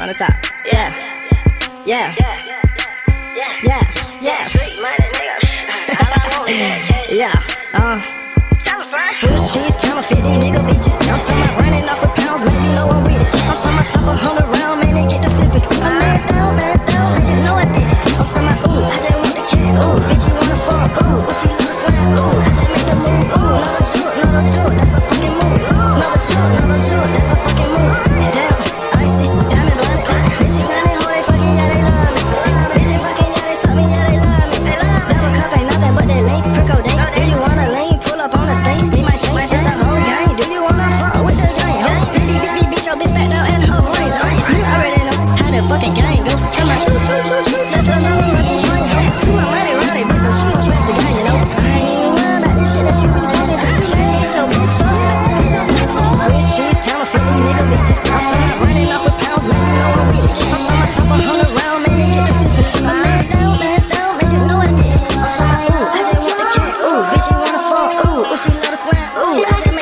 on the top. Yeah. Yeah. Yeah. Yeah. Yeah. Swiss cheese, counterfeit, these nigga bitches. I'm talking about running off of pounds, man, you know I'm with it. I'm talking about chop 100 round, man, they get to flipping. I'm man down, man, you know I did it. I'm talking about, ooh, I just want the cat, ooh, bitch, you wanna fuck, ooh, she love the slime, ooh, I just make the move, ooh, not a joke, that's a fucking move. Not a joke, that's a fucking move. Damn, icy, diamond blinded, bitches shining, hoe, they fucking, yeah, they love me. Bitches fucking, yeah, they suck me, yeah, they love me. Double cup ain't nothing but that late prickle date. Do you wanna lane, pull up on the same? Be my saint, it's the whole gang. Do you wanna fuck with the gang, ho? Beat your bitch back down and her brains, ho. You already know how the fucking gang go. Come on, choo, that's another fucking train, ho. See my money round it, bitch, so she gon' smash the gang, you know. I ain't even worried about this shit that you be talking, cause you mad with your bitch, ho. Swiss cheese, counterfeit, these nigga bitches. I'm talking about running off of pounds, man, you know I'm with it. I'm talking about chop 100 round, man, they get the flipping. I'm man down, man, you know I did it. I'm talking about, ooh, I just want the cat, ooh, bitch, you wanna fuck, ooh, she love the slime, ooh, I just